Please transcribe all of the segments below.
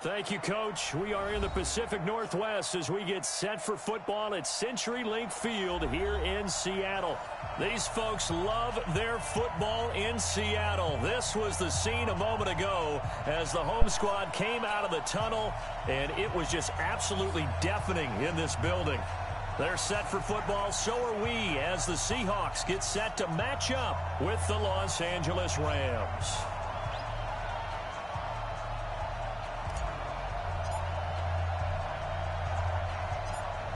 Thank you, Coach. We are in the Pacific Northwest as we get set for football at CenturyLink Field here in Seattle. These folks love their football in Seattle. This was the scene a moment ago as the home squad came out of the tunnel, and it was just absolutely deafening in this building. They're set for football, so are we, as the Seahawks get set to match up with the Los Angeles Rams.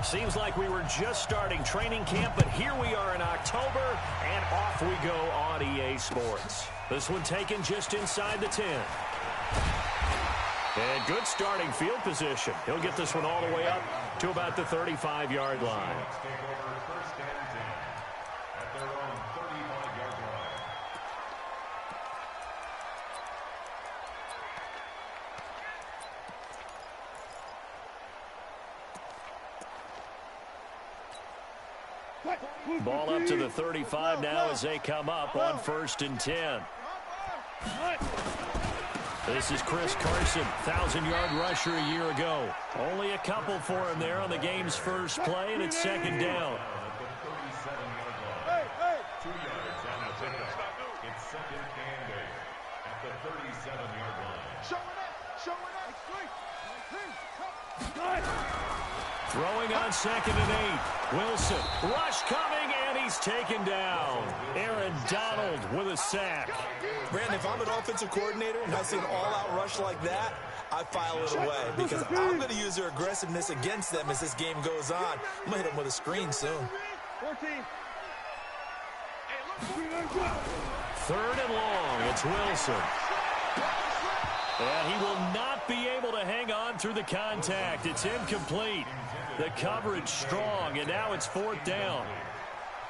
Seems like we were just starting training camp, but here we are in October, and off we go on EA Sports. This one taken just inside the 10. And good starting field position. He'll get this one all the way up to about the 35-yard line. Ball up to the 35 now as they come up on 1st and 10. This is Chris Carson, 1,000-yard rusher a year ago. Only a couple for him there on the game's first play, and it's 2nd down. It's 2nd and 8 at the 37-yard line. Throwing on 2nd and 8. Wilson, rush coming, and he's taken down. Aaron Donald with a sack. Brandon, if I'm an offensive coordinator and I see an all-out rush like that, I file it away because I'm going to use their aggressiveness against them as this game goes on. I'm going to hit them with a screen soon. 3rd and long. It's Wilson. And he will not be able to hang on through the contact. It's incomplete. The coverage strong, and now it's 4th down.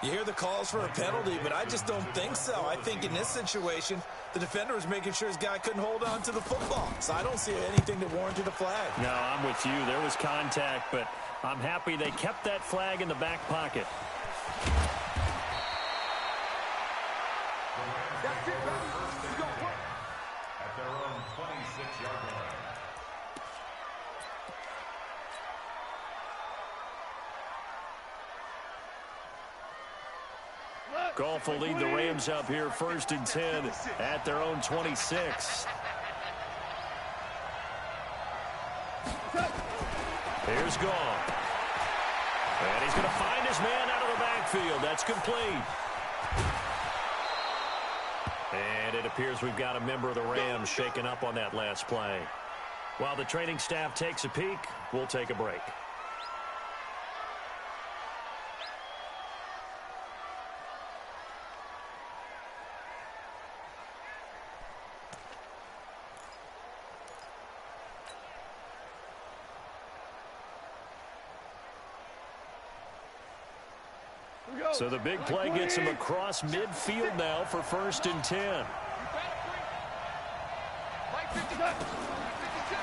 You hear the calls for a penalty, but I just don't think so. I think in this situation, the defender was making sure his guy couldn't hold on to the football. So I don't see anything that warranted a flag. No, I'm with you. There was contact, but I'm happy they kept that flag in the back pocket. That's it, at their own 26-yard line. Goff will lead the Rams up here 1st and 10 at their own 26. Here's Goff. And he's going to find his man out of the backfield. That's complete. And it appears we've got a member of the Rams shaken up on that last play. While the training staff takes a peek, we'll take a break. So the big play gets him across midfield now for 1st and 10.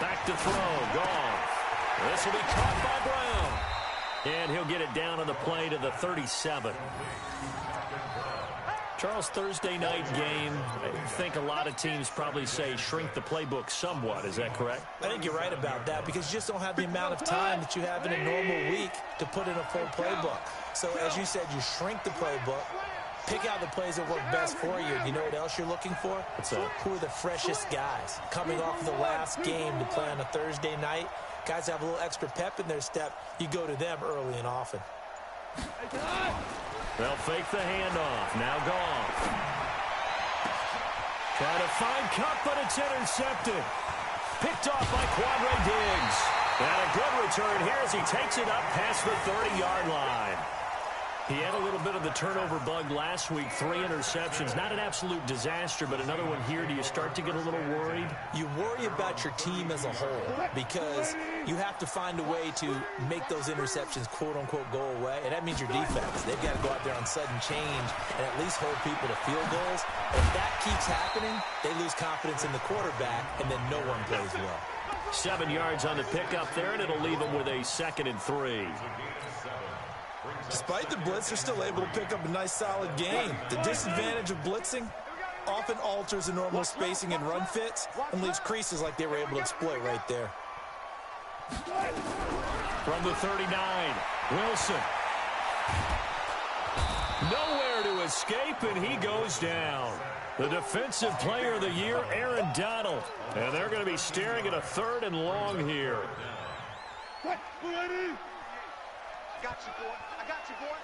Back to throw. Goff. This will be caught by Brown. And he'll get it down on the play to the 37. Charles, Thursday night game, I think a lot of teams probably say shrink the playbook somewhat. Is that correct? I think you're right about that because you just don't have the amount of time that you have in a normal week to put in a full playbook. So as you said, you shrink the playbook, pick out the plays that work best for you. You know what else you're looking for? What's that? Who are the freshest guys coming off of the last game to play on a Thursday night? Guys have a little extra pep in their step. You go to them early and often. They'll fake the handoff. Now Goff. Trying to find Cup, but it's intercepted. Picked off by Quandre Diggs. And a good return here as he takes it up past the 30-yard line. He had a little bit of the turnover bug last week, 3 interceptions. Not an absolute disaster, but another one here. Do you start to get a little worried? You worry about your team as a whole because you have to find a way to make those interceptions, quote-unquote, go away. And that means your defense. They've got to go out there on sudden change and at least hold people to field goals. If that keeps happening, they lose confidence in the quarterback, and then no one plays well. 7 yards on the pickup there, and it'll leave them with a 2nd and 3. Despite the blitz, they're still able to pick up a nice, solid game. The disadvantage of blitzing often alters the normal spacing and run fits and leaves creases like they were able to exploit right there. From the 39, Wilson. Nowhere to escape, and he goes down. The Defensive Player of the Year, Aaron Donald. And they're going to be staring at a 3rd and long here. I got you, boy. I got you, boy.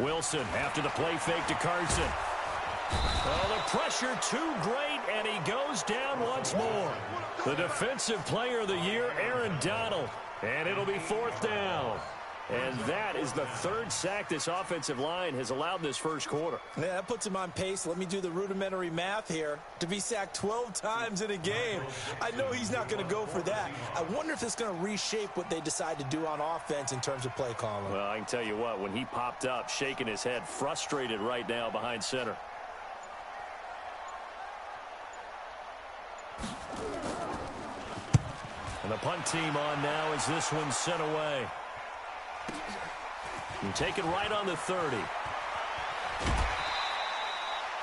Wilson after the play fake to Carson. Oh, the pressure too great, and he goes down once more. The Defensive Player of the Year, Aaron Donald. And it'll be 4th down. And that is the 3rd sack this offensive line has allowed this first quarter. Yeah, that puts him on pace. Let me do the rudimentary math here. To be sacked 12 times in a game, I know he's not going to go for that. I wonder if it's going to reshape what they decide to do on offense in terms of play calling. Well, I can tell you what, when he popped up, shaking his head, frustrated right now behind center. And the punt team on now as this one's sent away. And taken right on the 30.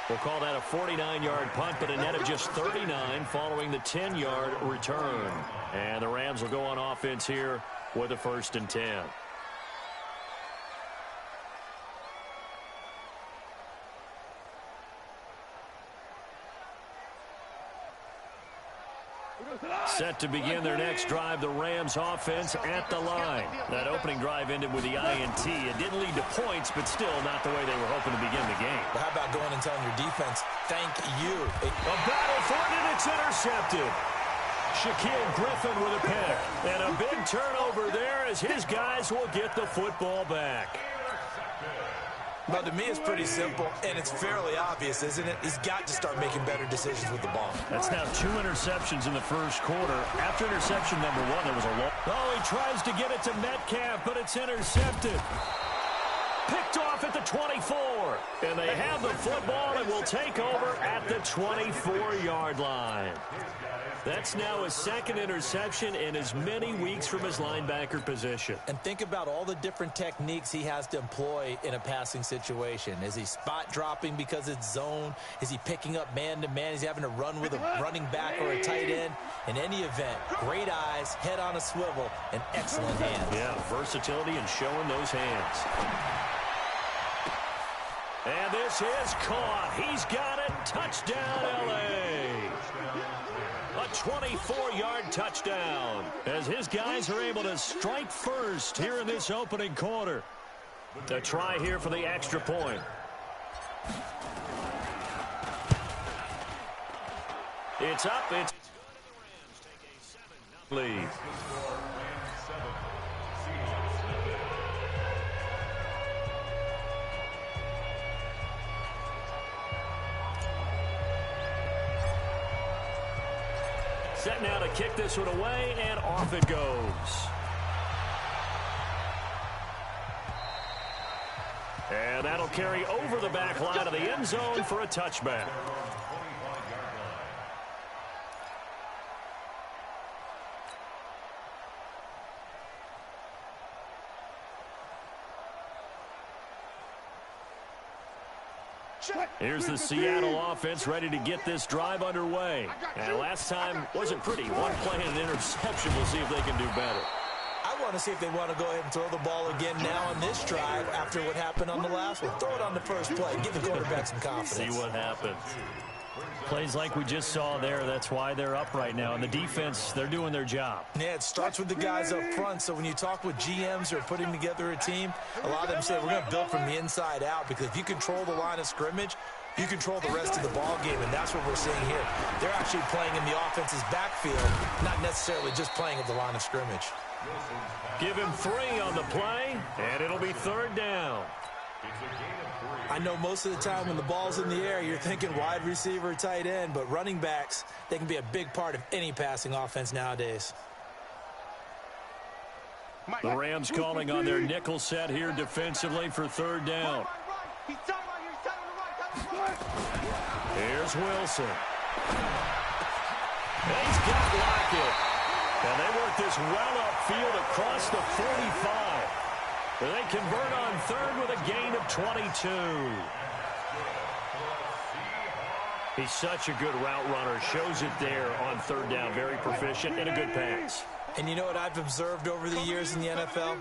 We'll call that a 49-yard punt, but a net of just 39 following the 10-yard return. And the Rams will go on offense here with a 1st and 10. Set to begin their next drive, the Rams offense at the line. That opening drive ended with the INT. It didn't lead to points, but still not the way they were hoping to begin the game. But how about going and telling your defense, thank you? A battle for it, and it's intercepted. Shaquille Griffin with a pick. And a big turnover there as his guys will get the football back. Well, to me, it's pretty simple, and it's fairly obvious, isn't it? He's got to start making better decisions with the ball. That's now 2 interceptions in the first quarter. After interception number 1, there was a long. Oh, he tries to get it to Metcalf, but it's intercepted. Picked off at the 24. And they have the football and will take over at the 24-yard line. That's now his 2nd interception in as many weeks from his linebacker position. And think about all the different techniques he has to employ in a passing situation. Is he spot dropping because it's zone? Is he picking up man-to-man? Is he having to run with a running back or a tight end? In any event, great eyes, head on a swivel, and excellent hands. Yeah, versatility and showing those hands. And this is caught. He's got it. Touchdown, L.A. A 24-yard touchdown as his guys are able to strike first here in this opening quarter. To try here for the extra point. It's up. It's good. And the Rams take a 7-0 lead. Set now to kick this one away, and off it goes. And that'll carry over the back line of the end zone for a touchback. Here's the Seattle offense ready to get this drive underway. And last time wasn't pretty. One play and an interception. We'll see if they can do better. I want to see if they want to go ahead and throw the ball again now on this drive after what happened on the last one. Throw it on the first play. Give the quarterback some confidence. See what happens. Plays like we just saw there, that's why they're up right now. And the defense, they're doing their job. Yeah, it starts with the guys up front. So when you talk with GMs who are putting together a team, a lot of them say we're going to build from the inside out, because if you control the line of scrimmage, you control the rest of the ball game, and that's what we're seeing here. They're actually playing in the offense's backfield, not necessarily just playing at the line of scrimmage. Give him 3 on the play, and it'll be 3rd down. I know most of the time when the ball's in the air, you're thinking wide receiver, tight end, but running backs, they can be a big part of any passing offense nowadays. The Rams calling on their nickel set here defensively for 3rd down. Here's Wilson. And he's got Lockett. And they work this well upfield across the 45. They convert on 3rd with a gain of 22. He's such a good route runner. Shows it there on third down. Very proficient and a good pass. And you know what I've observed over the years in the NFL?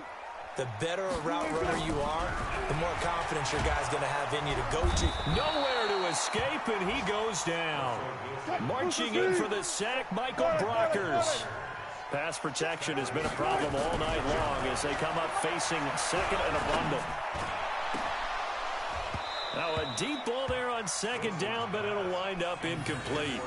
The better a route runner you are, the more confidence your guy's going to have in you to go to. Nowhere to escape, and he goes down. Marching in for the sack, Michael Brockers. Pass protection has been a problem all night long as they come up facing second and a bundle. Now a deep ball there on second down, but it'll wind up incomplete.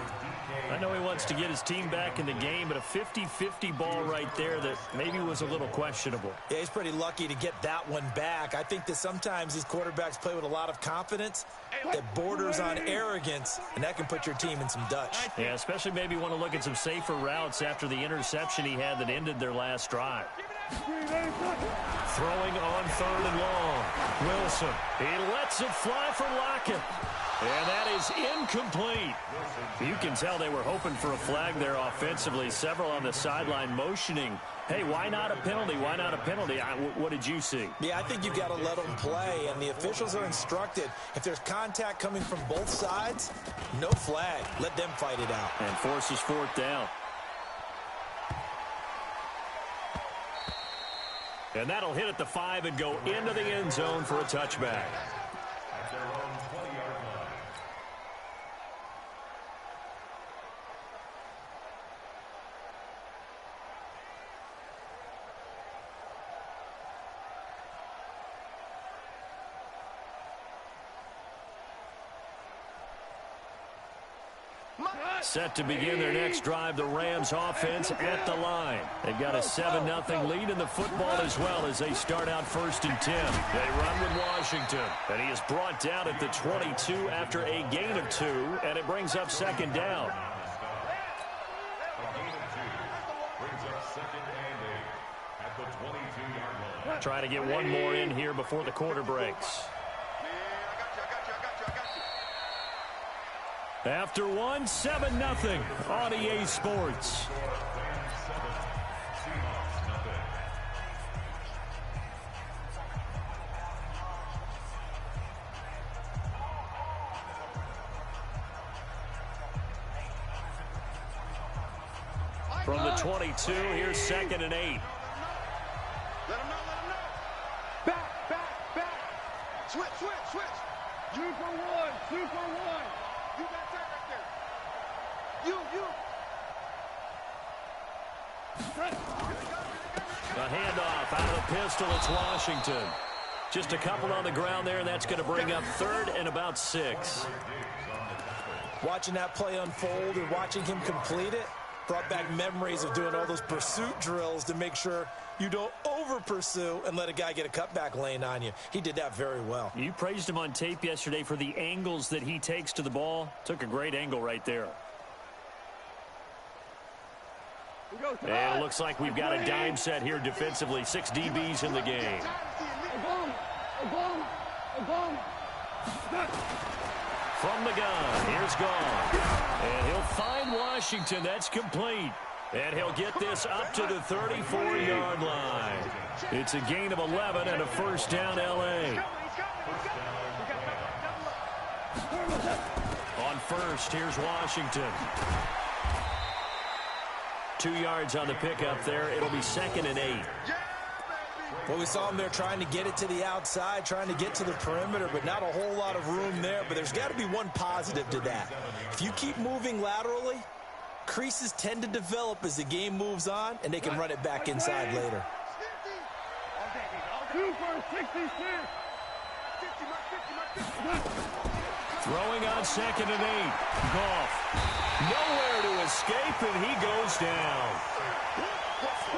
I know he wants to get his team back in the game, but a 50-50 ball right there that maybe was a little questionable. Yeah, he's pretty lucky to get that one back. I think that sometimes these quarterbacks play with a lot of confidence that borders on arrogance, and that can put your team in some Dutch. Yeah, especially maybe want to look at some safer routes after the interception he had that ended their last drive. Throwing on third and long. Wilson. He lets it fly for Lockett. And that is incomplete. You can tell they were hoping for a flag there offensively. Several on the sideline motioning, hey, why not a penalty? Why not a penalty? What did you see? Yeah, I think you've got to let them play, and the officials are instructed, if there's contact coming from both sides, no flag. Let them fight it out. And forces fourth down. And that'll hit at the 5 and go into the end zone for a touchback. At their own 20-yard line. Set to begin their next drive, the Rams offense at the line. They've got a 7-0 lead in the football as well as they start out 1st and 10. They run with Washington, and he is brought down at the 22 after a gain of 2, and it brings up second down. A gain of 2 brings up 2nd and 8 at the 22-yard line. Try to get one more in here before the quarter breaks. After one, 7-0 on EA Sports. Seahawks, nothing. From the 22, here's 2nd and 8. Let him know, let him know. Back, back, back. Switch, switch, switch. 2 for 1, 2 for 1. You got that right there. You. A handoff out of the pistol. It's Washington. Just a couple on the ground there, and that's going to bring up 3rd and about 6. Watching that play unfold and watching him complete it brought back memories of doing all those pursuit drills to make sure you don't over-pursue and let a guy get a cutback lane on you. He did that very well. You praised him on tape yesterday for the angles that he takes to the ball. Took a great angle right there. And it looks like we've got a dime set here defensively. 6 DBs in the game. From the gun, here's Gone. And he'll find Washington. That's complete. And he'll get this up to the 34-yard line. It's a gain of 11 and a 1st down, L.A. On 1st, here's Washington. 2 yards on the pickup there. It'll be 2nd and 8. Well, we saw him there trying to get it to the outside, trying to get to the perimeter, but not a whole lot of room there. But there's got to be one positive to that. If you keep moving laterally, creases tend to develop as the game moves on, and they can run it back inside later. 2 for 66. Throwing on 2nd and 8. Goff. Nowhere to escape, and he goes down.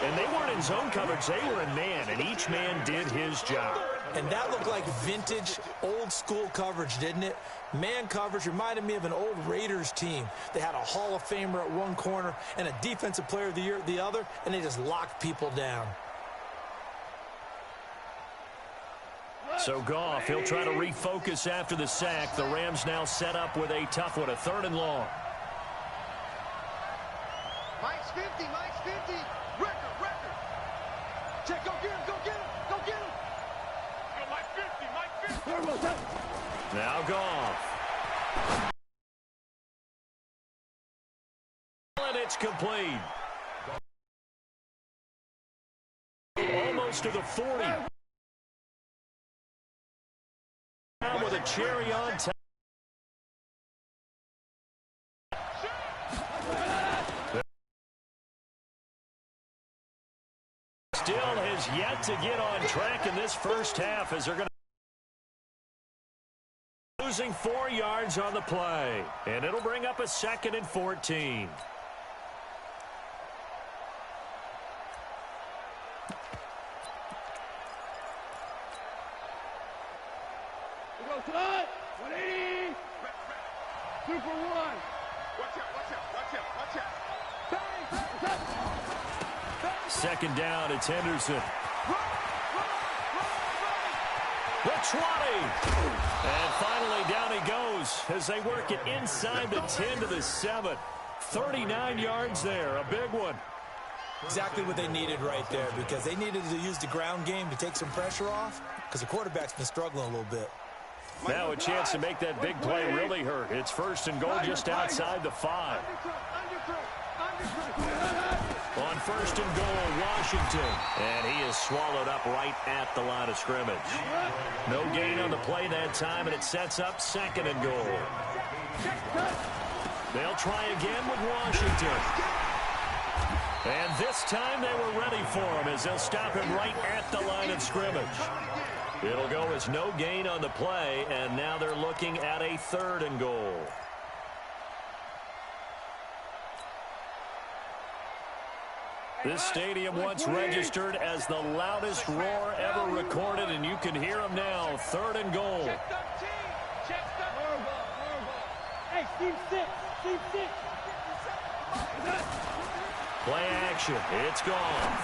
And they weren't in zone coverage. They were in man, and each man did his job. And that looked like vintage, old-school coverage, didn't it? Man coverage reminded me of an old Raiders team. They had a Hall of Famer at one corner and a Defensive Player of the Year at the other, and they just locked people down. So Goff, he'll try to refocus after the sack. The Rams now set up with a tough one, a 3rd and long. Mike's 50, Mike's 50. Record. Check, go get him, go get him, go get him. Yo, Mike 50, Mike 50. Now Goff. it's complete. Almost to the 40. Now with a cherry on top. Still has yet to get on track in this first half as they're going to losing 4 yards on the play. And it'll bring up a 2nd and 14. Go, 180. 2 for 1. Watch out, watch out, watch out, watch out. Second down, it's Henderson. The 20. And finally down he goes as they work it inside the 10 to the 7. 39 yards there, a big one. Exactly what they needed right there, because they needed to use the ground game to take some pressure off, because the quarterback's been struggling a little bit. Now a chance to make that big play really hurt. It's 1st and goal just outside the 5. On 1st and goal, Washington. And he is swallowed up right at the line of scrimmage. No gain on the play that time, and it sets up 2nd and goal. They'll try again with Washington. And this time they were ready for him as they'll stop him right at the line of scrimmage. It'll go as no gain on the play, and now they're looking at a 3rd and goal. This stadium once registered as the loudest roar ever recorded, and you can hear them now. 3rd and goal. Hey, Steve 6. Steve 6. Play action. It's gone.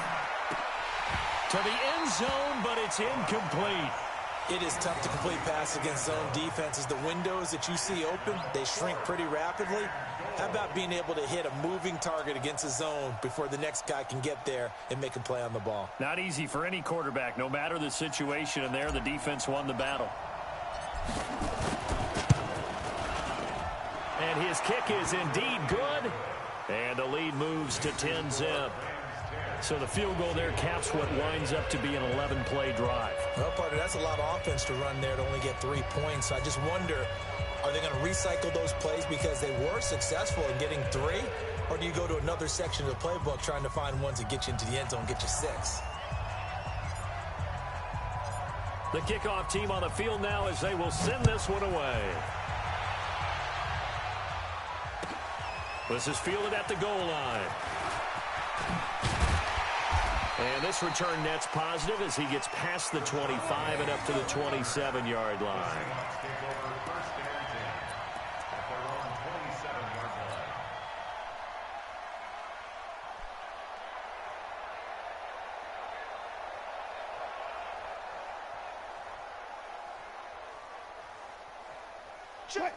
To the end zone, but it's incomplete. It is tough to complete passes against zone defenses. The windows that you see open, they shrink pretty rapidly. How about being able to hit a moving target against a zone before the next guy can get there and make a play on the ball? Not easy for any quarterback, no matter the situation, and there the defense won the battle. And his kick is indeed good. And the lead moves to 10-zip. So the field goal there caps what winds up to be an 11-play drive. Well, partner, that's a lot of offense to run there to only get 3 points. So I just wonder, are they going to recycle those plays because they were successful in getting 3? Or do you go to another section of the playbook trying to find ones that get you into the end zone, get you 6? The kickoff team on the field now as they will send this one away. This is fielded at the goal line. And this return net's positive as he gets past the 25 and up to the 27-yard line.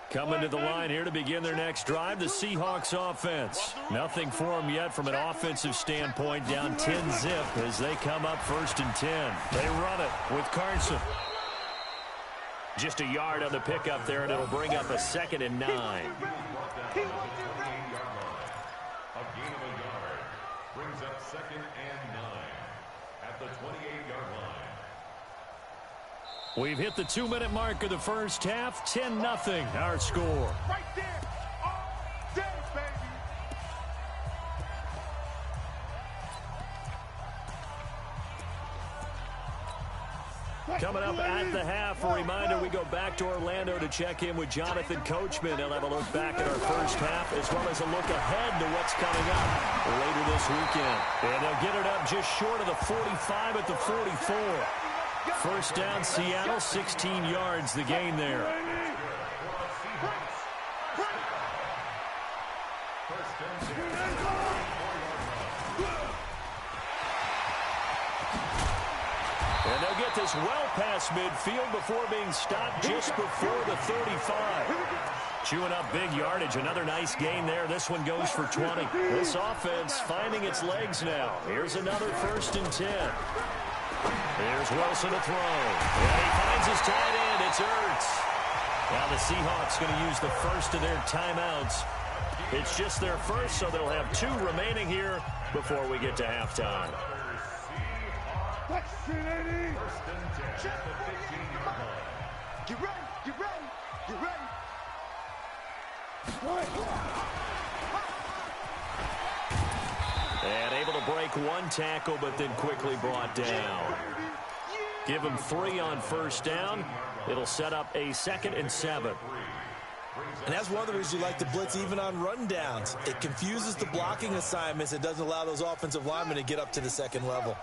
Coming to the line here to begin their next drive, the Seahawks offense. Nothing for them yet from an offensive standpoint, down 10-zip as they come up 1st and 10. They run it with Carson. Just a yard on the pickup there, and it'll bring up a 2nd and 9. A gain of a yard brings up 2nd and 9 at the 28-yard line. We've hit the 2-minute mark of the first half. 10-0 our score. Right there. All day, baby. Coming up at the half, a reminder, we go back to Orlando to check in with Jonathan Coachman. He'll have a look back at our first half as well as a look ahead to what's coming up later this weekend. And they'll get it up just short of the 45 at the 44. First down, Seattle, 16 yards, the gain there. And they'll get this well past midfield before being stopped just before the 35. Chewing up big yardage, another nice gain there. This one goes for 20. This offense finding its legs now. Here's another 1st and 10. Here's Wilson to throw. And he finds his tight end. It's Ertz. Now the Seahawks going to use the first of their timeouts It's just their first, so they'll have 2 remaining here before we get to halftime. Get ready, get ready, get ready. And able to break 1 tackle, but then quickly brought down. Give him 3 on first down. It'll set up a 2nd and 7. And that's one of the reasons you like to blitz even on rundowns. It confuses the blocking assignments. It doesn't allow those offensive linemen to get up to the second level.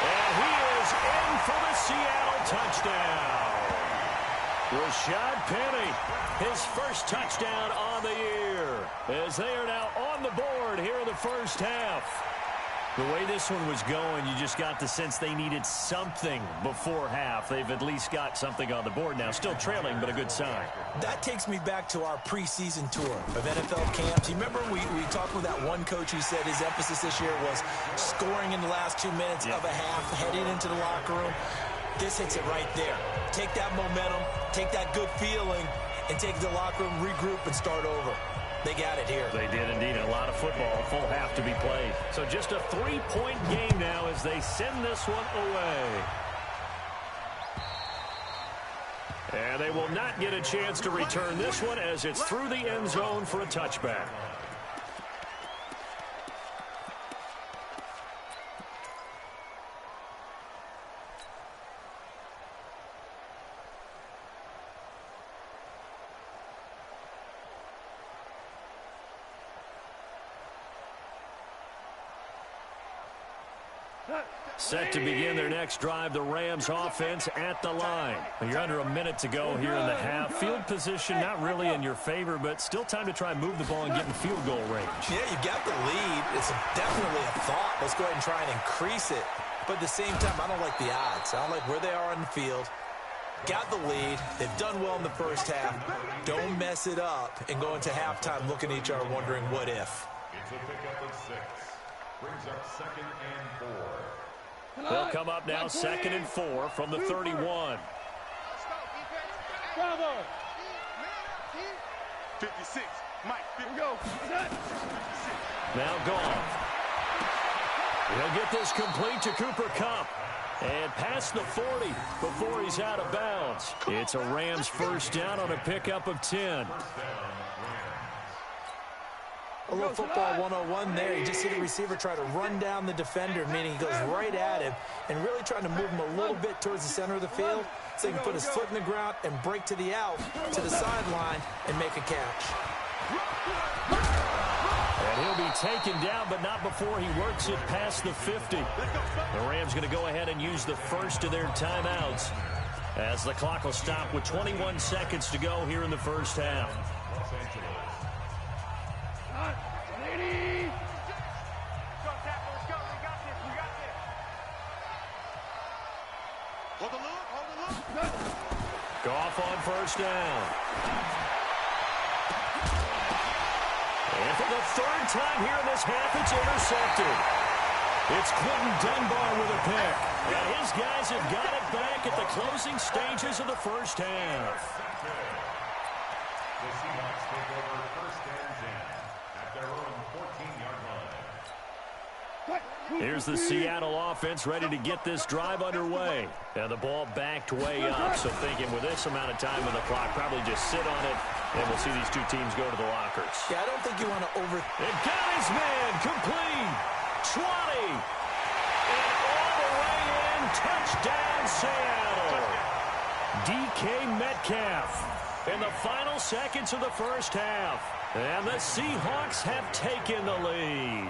And he is in for the Seattle touchdown. Rashad Penny, his first touchdown on the year, as they are now on the board here in the first half. The way this one was going, you just got the sense they needed something before half. They've at least got something on the board now. Still trailing, but a good sign. That takes me back to our preseason tour of NFL camps. You remember we talked with that one coach who said his emphasis this year was scoring in the last 2 minutes of a half, heading into the locker room. This hits it right there. Take that momentum, take that good feeling, and take the locker room, regroup, and start over. They got it here. They did indeed. A lot of football, full half to be played. So just a 3-point game now as they send this one away. And they will not get a chance to return this one as it's through the end zone for a touchback. Set to begin their next drive, the Rams offense at the line. You're under a minute to go here in the half. Field position not really in your favor, but still time to try and move the ball and get in field goal range. Yeah, you got the lead. It's definitely a thought. Let's go ahead and try and increase it. But at the same time, I don't like the odds. I don't like where they are on the field. Got the lead. They've done well in the first half. Don't mess it up and go into halftime looking at each other wondering what if. It's a pickup of 6. Brings up 2nd and 4. They'll come up now 2nd and 4 from the 31. 56. Mike, here we go. Now Goff. He'll get this complete to Cooper Kupp. And past the 40 before he's out of bounds. It's a Rams first down on a pickup of 10. A little football 101 there. You just see the receiver try to run down the defender, meaning he goes right at him and really trying to move him a little bit towards the center of the field so he can put his foot in the ground and break to the out, to the sideline, and make a catch. And he'll be taken down, but not before he works it past the 50. The Rams going to go ahead and use the first of their timeouts as the clock will stop with 21 seconds to go here in the first half. Goff on first down. And for the 3rd time here in this half, it's intercepted. It's Quentin Dunbar with a pick. And his guys have got it back at the closing stages of the first half. The Seahawks take over 1st and 10 at their own 14-yard line. Here's the Seattle offense ready to get this drive underway. And the ball backed way up, so thinking with this amount of time on the clock, probably just sit on it, and we'll see these 2 teams go to the lockers. Yeah, I don't think you want to And got his man, complete, 20, and all the way in, touchdown Seattle. DK Metcalf in the final seconds of the first half. And the Seahawks have taken the lead.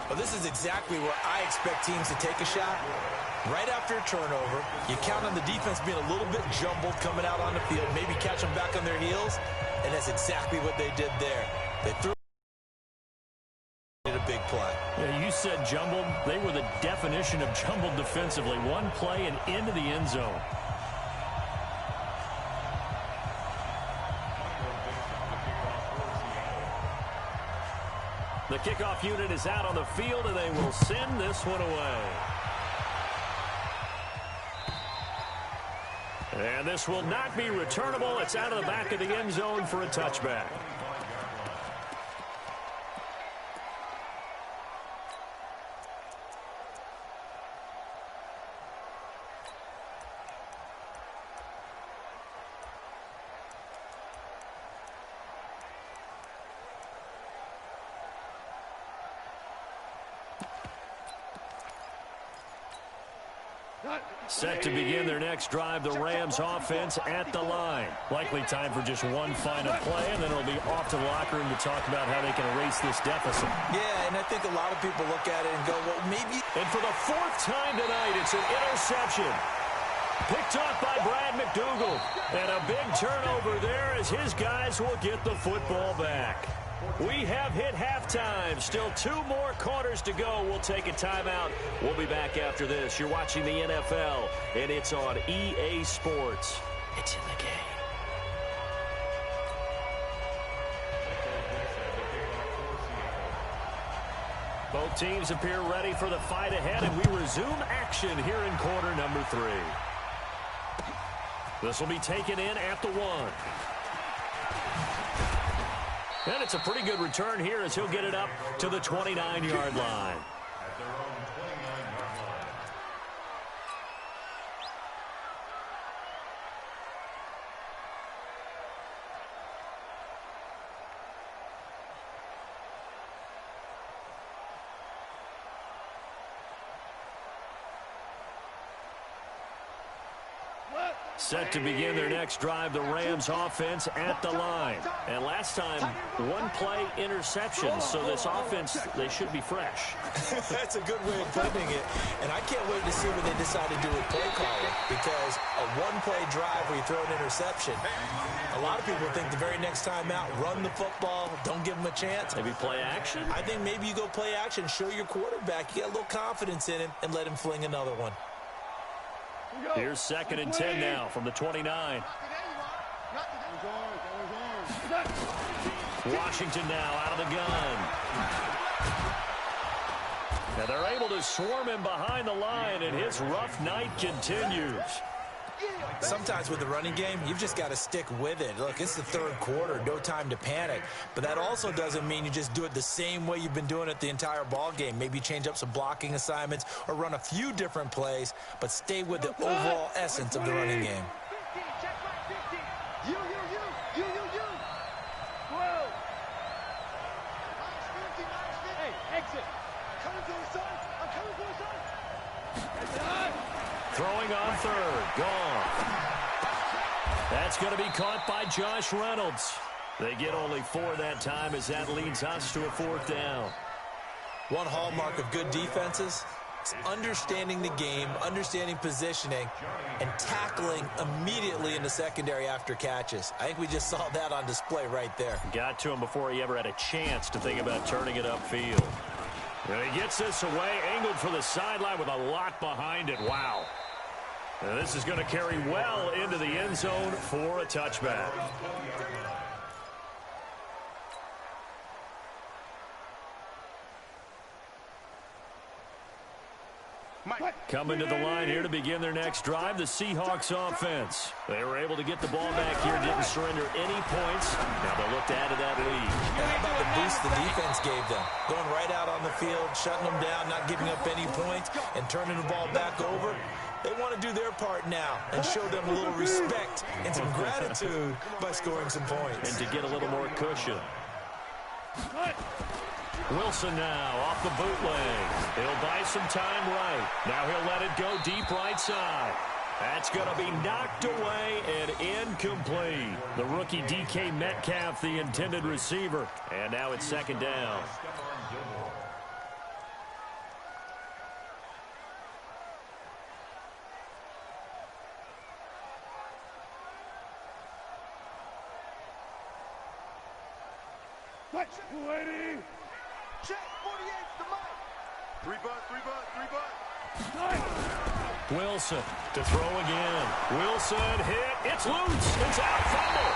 Well, this is exactly where I expect teams to take a shot. Right after a turnover, you count on the defense being a little bit jumbled coming out on the field, maybe catch them back on their heels, and that's exactly what they did there. They threw a big play. Yeah, you said jumbled. They were the definition of jumbled defensively. One play and into the end zone. The kickoff unit is out on the field, and they will send this one away. And this will not be returnable. It's out of the back of the end zone for a touchback. Set to begin their next drive, the Rams offense at the line. Likely time for just one final play, and then it'll be off to the locker room to talk about how they can erase this deficit. Yeah, and I think a lot of people look at it and go, well, maybe. And for the fourth time tonight, it's an interception. Picked off by Brad McDougal. And a big turnover there as his guys will get the football back. We have hit halftime. Still 2 more quarters to go. We'll take a timeout. We'll be back after this. You're watching the NFL, and it's on EA Sports. It's in the game. Both teams appear ready for the fight ahead, and we resume action here in quarter number 3. This will be taken in at the 1. And it's a pretty good return here as he'll get it up to the 29-yard line. At their own 29-yard line. Set to begin their next drive, the Rams offense at the line. And last time, 1-play interception, so this offense, they should be fresh. That's a good way of putting it. And I can't wait to see what they decide to do with play calling, because a 1-play drive where you throw an interception, a lot of people think the very next time out, run the football, don't give them a chance. Maybe play action? I think maybe you go play action, show your quarterback, you got a little confidence in him, and let him fling another one. Here's 2nd and 10 now from the 29. Washington now out of the gun. And they're able to swarm him behind the line, and his rough night continues. Sometimes with the running game, you've just got to stick with it. Look, it's the 3rd quarter, no time to panic. But that also doesn't mean you just do it the same way you've been doing it the entire ball game. Maybe change up some blocking assignments or run a few different plays, but stay with the overall essence of the running game. Throwing on 3rd, gone. That's going to be caught by Josh Reynolds. They get only 4 that time as that leads us to a 4th down. One hallmark of good defenses is understanding the game, understanding positioning, and tackling immediately in the secondary after catches. I think we just saw that on display right there. Got to him before he ever had a chance to think about turning it upfield. And he gets this away, angled for the sideline with a lot behind it. Wow. And this is going to carry well into the end zone for a touchback. Coming to the line here to begin their next drive, the Seahawks offense. They were able to get the ball back here, didn't surrender any points. Now they'll look to add to that lead. How about the boost the defense gave them? Going right out on the field, shutting them down, not giving up any points, and turning the ball back over. They want to do their part now and show them a little respect and some gratitude by scoring some points. And to get a little more cushion. Wilson now off the bootleg. He'll buy some time right. Now he'll let it go deep right side. That's going to be knocked away and incomplete. The rookie DK Metcalf, the intended receiver. And now it's 2nd down. Waiting. Check 48's the mic. 3 butt. Wilson to throw again. Wilson hit. It's loose. It's out. Fumble.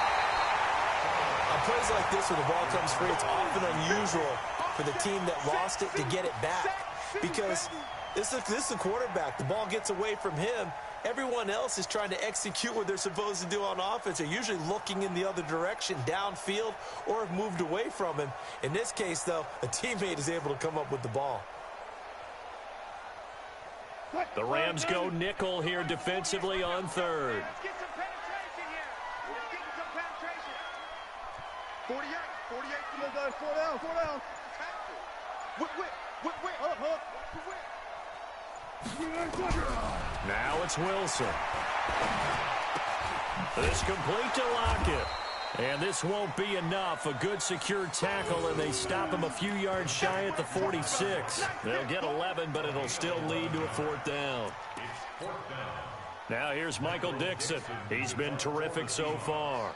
On plays like this where the ball comes free, it's often unusual for the team that lost it to get it back. Because this is the quarterback. The ball gets away from him, everyone else is trying to execute what they're supposed to do on offense. They're usually looking in the other direction, downfield, or have moved away from him. In this case, though, a teammate is able to come up with the ball. The Rams go nickel here defensively on third. Let's get some penetration here. Let's get some penetration. 48 from the gun. 4 down. Whip. Now it's Wilson. This complete to Lockett. And this won't be enough. A good secure tackle, and they stop him a few yards shy at the 46. They'll get 11, but it'll still lead to a 4th down. Now here's Michael Dixon. He's been terrific so far.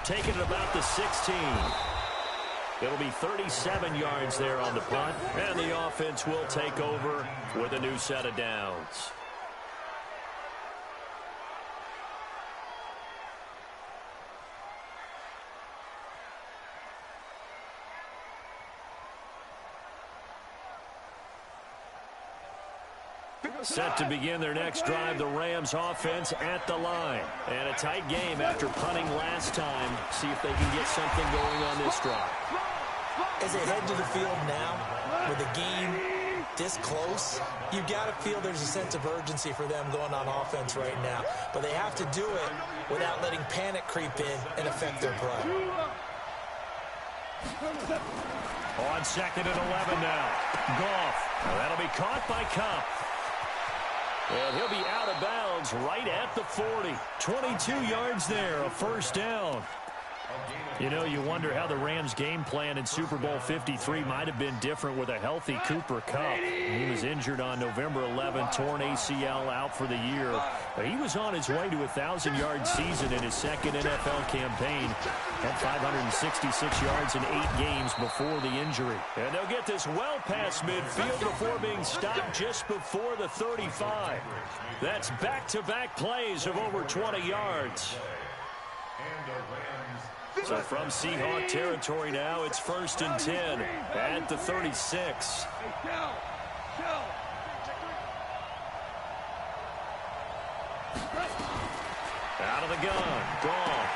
Taking it about the 16. It'll be 37 yards there on the punt, and the offense will take over with a new set of downs. Set to begin their next drive, the Rams offense at the line. And a tight game after punting last time. See if they can get something going on this drive. As they head to the field now, with the game this close, you've got to feel there's a sense of urgency for them going on offense right now. But they have to do it without letting panic creep in and affect their play. On 2nd and 11 now. Goff. That'll be caught by Kupp. And he'll be out of bounds right at the 40. 22 yards there, a 1st down. You know, you wonder how the Rams' game plan in Super Bowl 53 might have been different with a healthy Cooper Kupp. He was injured on November 11, torn ACL, out for the year. He was on his way to a 1,000-yard season in his 2nd NFL campaign. Had 566 yards in 8 games before the injury. And they'll get this well past midfield before being stopped just before the 35. That's back-to-back plays of over 20 yards. So from Seahawk territory now, it's 1st and 10 at the 36. Out of the gun, Goff.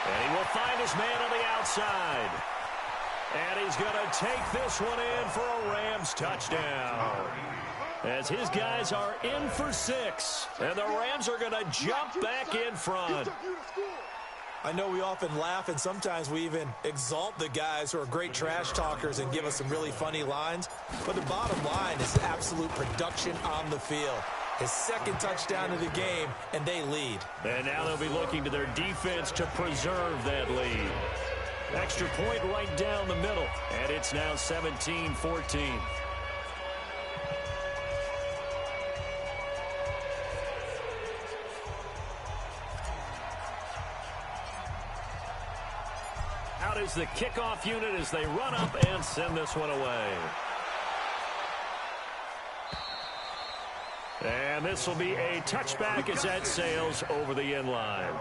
And he will find his man on the outside. And he's going to take this one in for a Rams touchdown. As his guys are in for 6. And the Rams are going to jump back in front. I know we often laugh, and sometimes we even exalt the guys who are great trash talkers and give us some really funny lines. But the bottom line is absolute production on the field. His 2nd touchdown of the game, and they lead. And now they'll be looking to their defense to preserve that lead. Extra point right down the middle, and it's now 17-14. Out is the kickoff unit as they run up and send this one away. And this will be a touchback as that sails over the end line.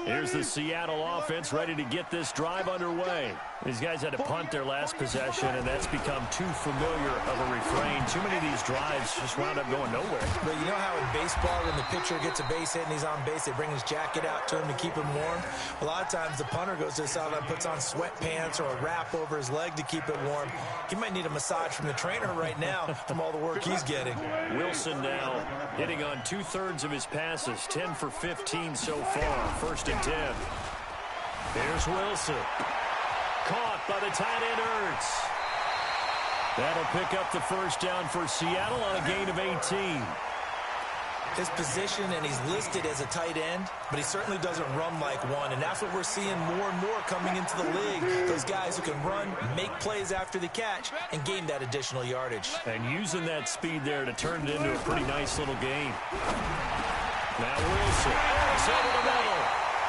Here's the Seattle offense ready to get this drive underway. These guys had to punt their last possession, and that's become too familiar of a refrain. Too many of these drives just wound up going nowhere. But you know how in baseball, when the pitcher gets a base hit and he's on base, they bring his jacket out to him to keep him warm? A lot of times the punter goes to the sideline, puts on sweatpants or a wrap over his leg to keep it warm. He might need a massage from the trainer right now from all the work he's getting. Wilson now hitting on 2/3 of his passes, 10 for 15 so far, 1st and 10. Here's Wilson. Caught by the tight end, Ertz. That'll pick up the 1st down for Seattle on a gain of 18. His position, and he's listed as a tight end, but he certainly doesn't run like one, and that's what we're seeing more and more coming into the league. Those guys who can run, make plays after the catch, and gain that additional yardage. And using that speed there to turn it into a pretty nice little game. Now Wilson, over the middle.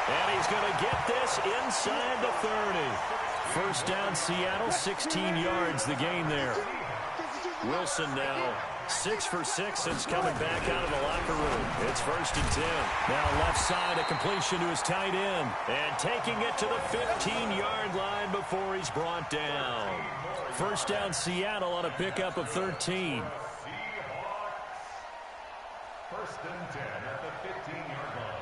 And he's going to get this inside the 30. First down, Seattle, 16 yards the gain there. Wilson now 6 for 6 since coming back out of the locker room. It's 1st and 10. Now left side, a completion to his tight end. And taking it to the 15-yard line before he's brought down. First down, Seattle on a pickup of 13. Seahawks. 1st and 10 at the 15-yard line.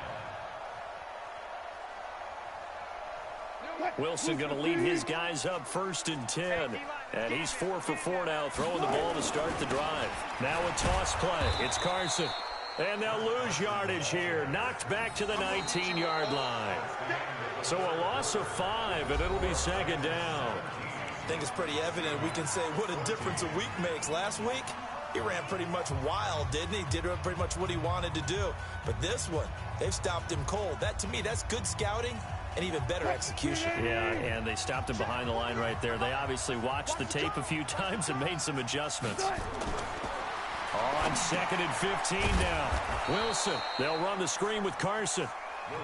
Wilson going to lead his guys up 1st and 10. And he's 4 for 4 now, throwing the ball to start the drive. Now a toss play. It's Carson. And they'll lose yardage here. Knocked back to the 19-yard line. So a loss of 5, and it'll be 2nd down. I think it's pretty evident we can say what a difference a week makes. Last week, he ran pretty much wild, didn't he? Did pretty much what he wanted to do. But this one, they've stopped him cold. That, to me, that's good scouting and even better execution. Yeah, and they stopped him behind the line right there. They obviously watched the tape a few times and made some adjustments. On 2nd and 15 now. Wilson, they'll run the screen with Carson.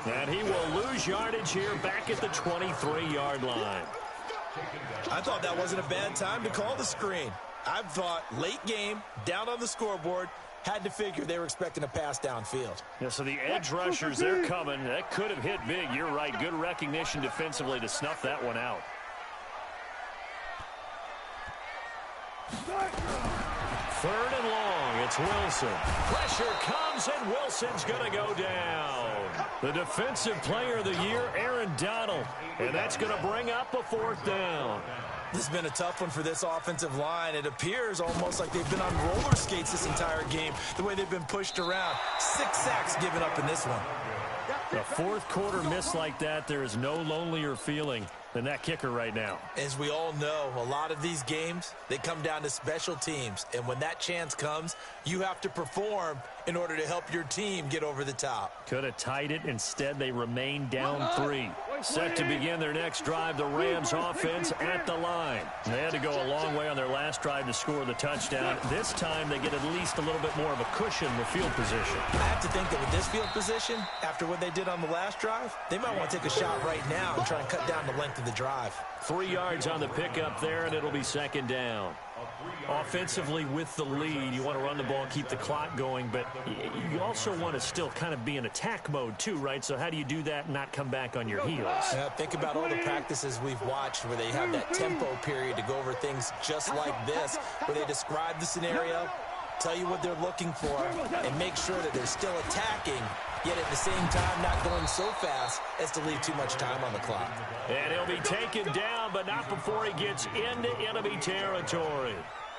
And he will lose yardage here back at the 23-yard line. I thought that wasn't a bad time to call the screen. I thought late game, down on the scoreboard, had to figure they were expecting a pass downfield. Yeah, so the edge rushers, they're coming. That could have hit big. You're right. Good recognition defensively to snuff that one out. 3rd and long. It's Wilson. Pressure comes, and Wilson's going to go down. The defensive player of the year, Aaron Donald. And that's going to bring up a 4th down. This has been a tough one for this offensive line. It appears almost like they've been on roller skates this entire game, the way they've been pushed around. 6 sacks given up in this one. A 4th quarter miss like that, there is no lonelier feeling than that kicker right now. As we all know, a lot of these games, they come down to special teams. And when that chance comes, you have to perform in order to help your team get over the top. Could have tied it. Instead, they remain down 3. Set to begin their next drive, the Rams offense at the line. They had to go a long way on their last drive to score the touchdown. This time, they get at least a little bit more of a cushion with field position. I have to think that with this field position, after what they did on the last drive, they might want to take a shot right now and try and cut down the length of the drive. 3 yards on the pickup there, and it'll be 2nd down. Offensively with the lead, you want to run the ball, keep the clock going, but you also want to still kind of be in attack mode too, right? So how do you do that and not come back on your heels? Yeah, think about all the practices we've watched where they have that tempo period to go over things just like this, where they describe the scenario, tell you what they're looking for, and make sure that they're still attacking, yet at the same time not going so fast as to leave too much time on the clock. And he'll be taken down, but not before he gets into enemy territory.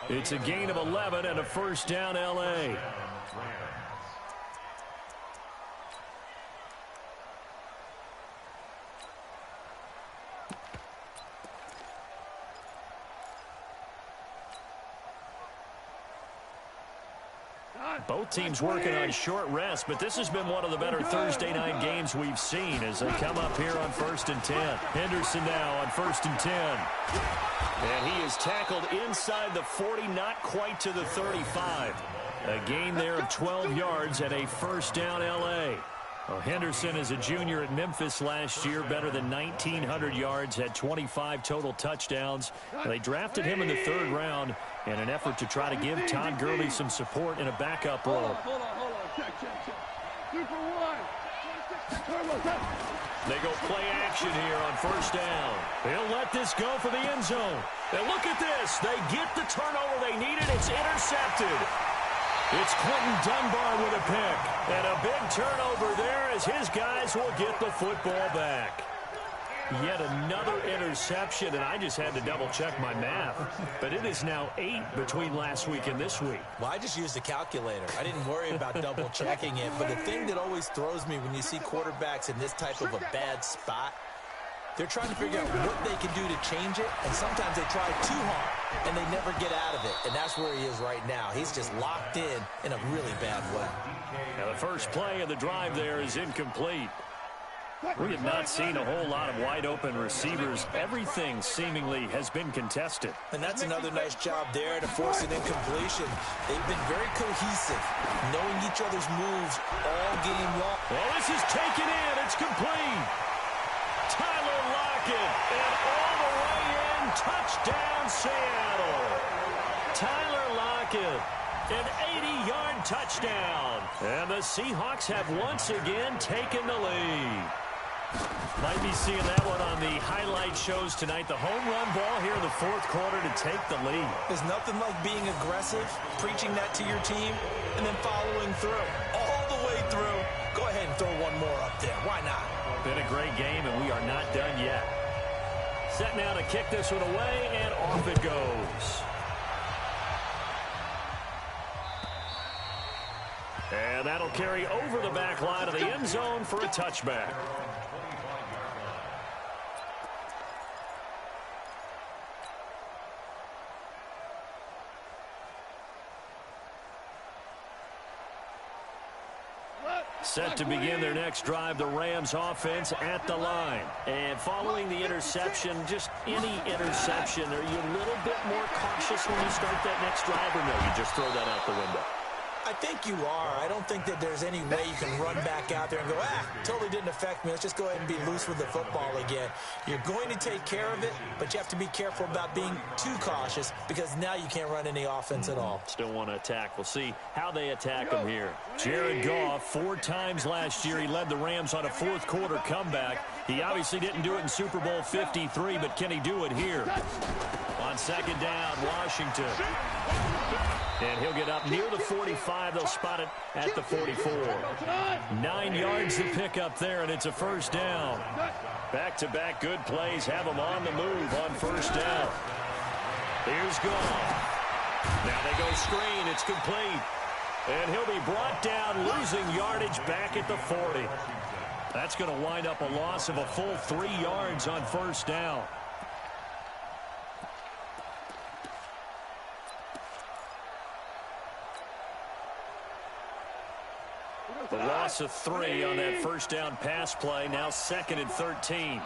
It's a gain of 11 and a 1st down, L.A. Both teams working on short rest, but this has been one of the better Thursday night games we've seen as they come up here on 1st and 10. Henderson now on 1st and 10. And he is tackled inside the 40, not quite to the 35. A gain there of 12 yards and a 1st down, L.A. Well, Henderson is a junior at Memphis last year, better than 1,900 yards, had 25 total touchdowns. They drafted him in the 3rd round in an effort to try to give Todd Gurley some support in a backup role. Hold on. Check. 2 for 1. They go play action here on 1st down. They'll let this go for the end zone. And look at this. They get the turnover they needed. It's intercepted. It's Clinton Dunbar with a pick. And a big turnover there as his guys will get the football back. Yet another interception, and I just had to double-check my math. But it is now 8 between last week and this week. Well, I just used a calculator. I didn't worry about double-checking it. But the thing that always throws me when you see quarterbacks in this type of a bad spot, they're trying to figure out what they can do to change it, and sometimes they try too hard, and they never get out of it. And that's where he is right now. He's just locked in a really bad way. Now the first play of the drive there is incomplete. We have not seen a whole lot of wide-open receivers. Everything seemingly has been contested. And that's another nice job there to force an incompletion. They've been very cohesive, knowing each other's moves all game long. Well, this is taken in. It's complete. Tyler Lockett, and all the way in. Touchdown, Seattle. Tyler Lockett, an 80-yard touchdown. And the Seahawks have once again taken the lead. Might be seeing that one on the highlight shows tonight. The home run ball here in the fourth quarter to take the lead. There's nothing like being aggressive, preaching that to your team, and then following through. All the way through. Go ahead and throw one more up there. Why not? Been a great game, and we are not done yet. Set now to kick this one away, and off it goes. And that'll carry over the back line of the end zone for a touchback. Set to begin their next drive, the Rams offense at the line. And following the interception, just any interception, are you a little bit more cautious when you start that next drive, or no, you just throw that out the window? I think you are. I don't think that there's any way you can run back out there and go, totally didn't affect me. Let's just go ahead and be loose with the football again. You're going to take care of it, but you have to be careful about being too cautious because now you can't run any offense at all. Still want to attack. We'll see how they attack him here. Jared Goff, 4 times last year, he led the Rams on a fourth quarter comeback. He obviously didn't do it in Super Bowl 53, but can he do it here? On second down, Washington. And he'll get up near the 45. They'll spot it at the 44. 9 yards to pick up there, and it's a first down. Back-to-back good plays have him on the move on first down. Here's Goff. Now they go screen. It's complete. And he'll be brought down, losing yardage back at the 40. That's going to wind up a loss of a full 3 yards on first down. The loss of 3 on that first down pass play. Now 2nd and 13.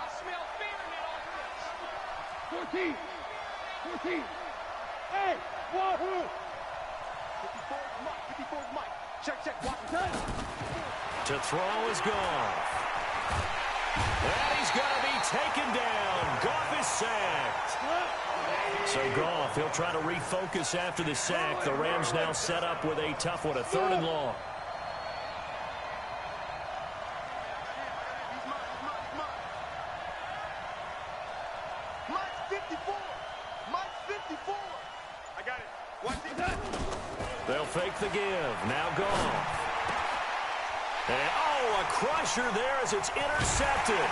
14. Hey, Wahoo! 54 Mike. Check. Washington. To throw is Goff. And he's going to be taken down. Goff is sacked. So Goff, he'll try to refocus after the sack. The Rams now set up with a tough one, a 3rd and long. They'll fake the give. Now Goff. And, a crusher there as it's intercepted.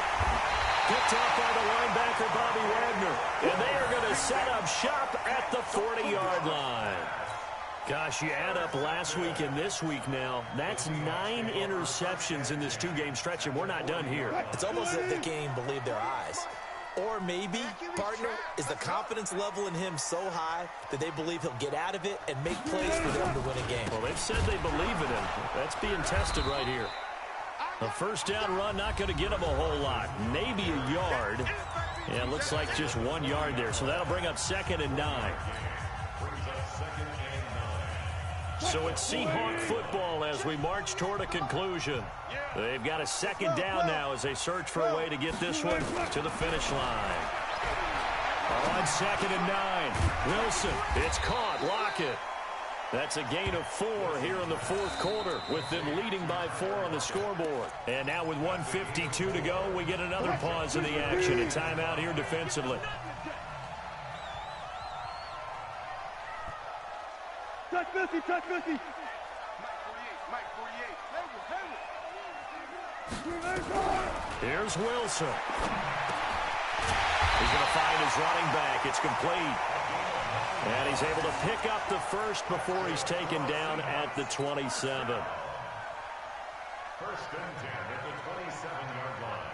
Picked up by the linebacker, Bobby Wagner. And they are going to set up shop at the 40-yard line. Gosh, you add up last week and this week now. That's 9 interceptions in this 2-game stretch, and we're not done here. It's almost as if they can't even believe their eyes. Or maybe, partner, is the confidence level in him so high that they believe he'll get out of it and make plays for them to win a game. Well, they've said they believe in him. That's being tested right here. A first down run, not going to get him a whole lot. Maybe a yard. Yeah, it looks like just 1 yard there. So that'll bring up 2nd and 9. So it's Seahawk football as we march toward a conclusion. They've got a 2nd down now as they search for a way to get this one to the finish line. On 2nd and 9, Wilson. It's caught. Lockett. That's a gain of 4 here in the fourth quarter with them leading by 4 on the scoreboard. And now with 1:52 to go, we get another pause in the action. A timeout here defensively. Touch 50. Mike 48. Here's Wilson. He's going to find his running back. It's complete. And he's able to pick up the first before he's taken down at the 27. 1st and 10 at the 27-yard line.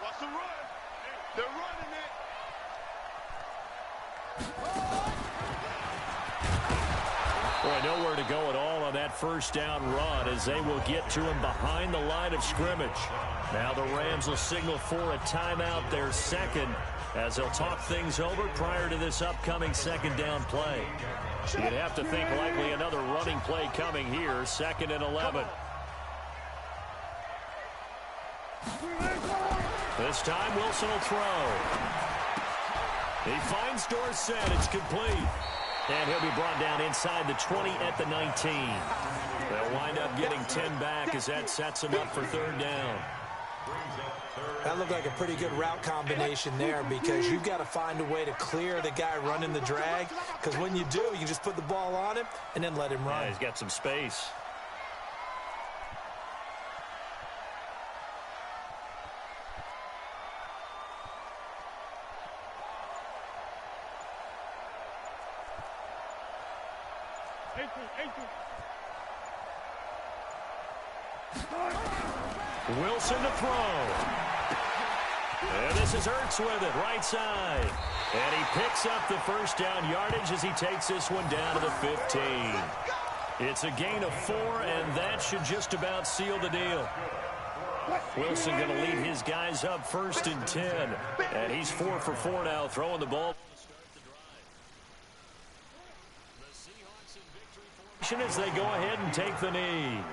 Watch the run. They're running it. Boy, nowhere to go at all on that first down run as they will get to him behind the line of scrimmage. Now the Rams will signal for a timeout, their second, as they'll talk things over prior to this upcoming second down play. You'd have to think likely another running play coming here, 2nd and 11. This time Wilson will throw. He finds Dorsett. It's complete. And he'll be brought down inside the 20 at the 19. They'll wind up getting 10 back as that sets them up for 3rd down. That looked like a pretty good route combination there because you've got to find a way to clear the guy running the drag, because when you do, you just put the ball on him and then let him run. Yeah, he's got some space. Wilson to throw. And this is Ertz with it, right side. And he picks up the first down yardage as he takes this one down to the 15. It's a gain of 4, and that should just about seal the deal. Wilson going to lead his guys up 1st and 10. And he's 4 for 4 now, throwing the ball. The Seahawks in victory formation as they go ahead and take the knee.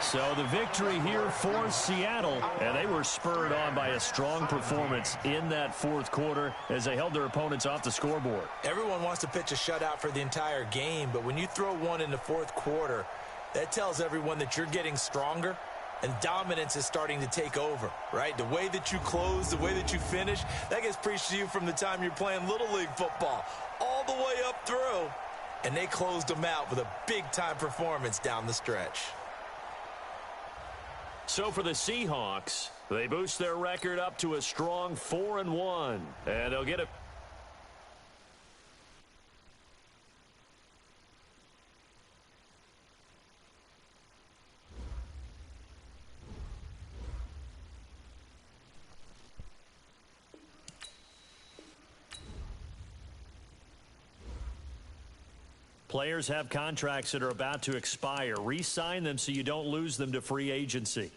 So the victory here for Seattle, and they were spurred on by a strong performance in that 4th quarter as they held their opponents off the scoreboard. Everyone wants to pitch a shutout for the entire game, but when you throw one in the 4th quarter, that tells everyone that you're getting stronger and dominance is starting to take over, right? The way that you close, the way that you finish, that gets preached to you from the time you're playing Little League football all the way up through. And they closed them out with a big-time performance down the stretch. So for the Seahawks, they boost their record up to a strong 4-1. And they'll get a... Players have contracts that are about to expire. Re-sign them so you don't lose them to free agency.